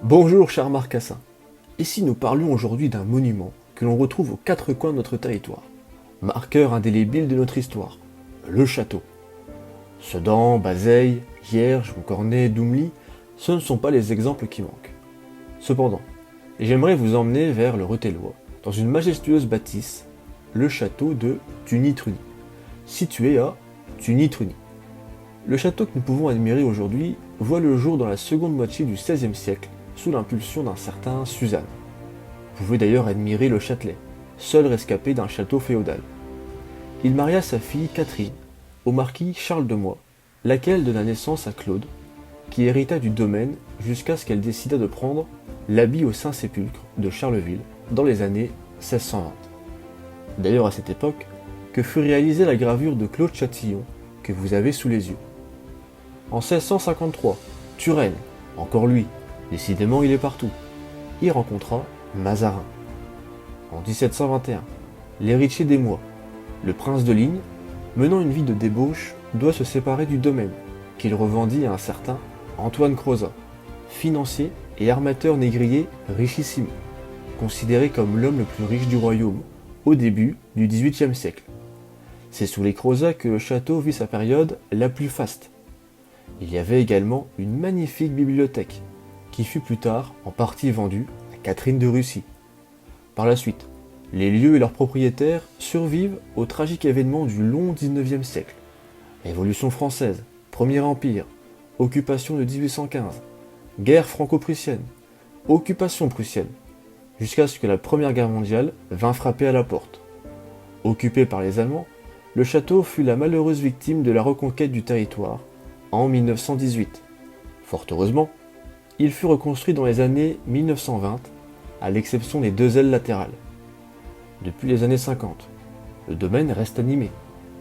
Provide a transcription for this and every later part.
Bonjour cher Marcassin. Ici nous parlions aujourd'hui d'un monument que l'on retrouve aux quatre coins de notre territoire. Marqueur indélébile de notre histoire, le château. Sedan, Bazeilles, Hierges, Cornet, Doumly, ce ne sont pas les exemples qui manquent. Cependant, j'aimerais vous emmener vers le Rethelois, dans une majestueuse bâtisse, le château de Tuny-Truny, situé à Tuny-Truny. Le château que nous pouvons admirer aujourd'hui voit le jour dans la seconde moitié du XVIe siècle, sous l'impulsion d'un certain Suzanne. Vous pouvez d'ailleurs admirer le Châtelet, seul rescapé d'un château féodal. Il maria sa fille Catherine au marquis Charles de Moix, laquelle donna naissance à Claude, qui hérita du domaine jusqu'à ce qu'elle décida de prendre l'habit au Saint-Sépulcre de Charleville dans les années 1620. D'ailleurs à cette époque que fut réalisée la gravure de Claude Châtillon que vous avez sous les yeux. En 1653, Turenne, encore lui, décidément il est partout, y rencontra Mazarin. En 1721, l'héritier des Moix, le prince de Ligne, menant une vie de débauche, doit se séparer du domaine, qu'il revendit à un certain Antoine Crozat, financier et armateur négrier richissime, considéré comme l'homme le plus riche du royaume au début du XVIIIe siècle. C'est sous les Crozat que le château vit sa période la plus faste. Il y avait également une magnifique bibliothèque, qui fut plus tard en partie vendue à Catherine de Russie. Par la suite, les lieux et leurs propriétaires survivent au tragique événement du long XIXe siècle. Révolution française, Premier Empire, occupation de 1815, guerre franco-prussienne, occupation prussienne, jusqu'à ce que la Première Guerre mondiale vint frapper à la porte. Occupé par les Allemands, le château fut la malheureuse victime de la reconquête du territoire en 1918. Fort heureusement, il fut reconstruit dans les années 1920, à l'exception des deux ailes latérales. Depuis les années 50, le domaine reste animé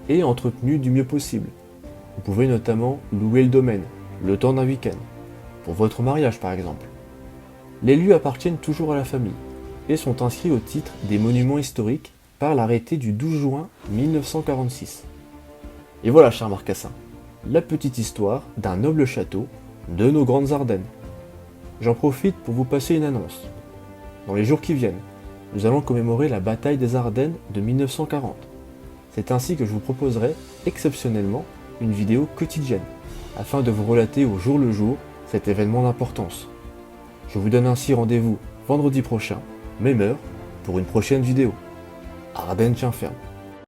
et entretenu du mieux possible. Vous pouvez notamment louer le domaine, le temps d'un week-end, pour votre mariage par exemple. Les lieux appartiennent toujours à la famille et sont inscrits au titre des monuments historiques par l'arrêté du 12 juin 1946. Et voilà, cher Marcassin, la petite histoire d'un noble château de nos grandes Ardennes. J'en profite pour vous passer une annonce. Dans les jours qui viennent, nous allons commémorer la bataille des Ardennes de 1940. C'est ainsi que je vous proposerai, exceptionnellement, une vidéo quotidienne, afin de vous relater au jour le jour cet événement d'importance. Je vous donne ainsi rendez-vous vendredi prochain, même heure, pour une prochaine vidéo. Ardennes tient ferme.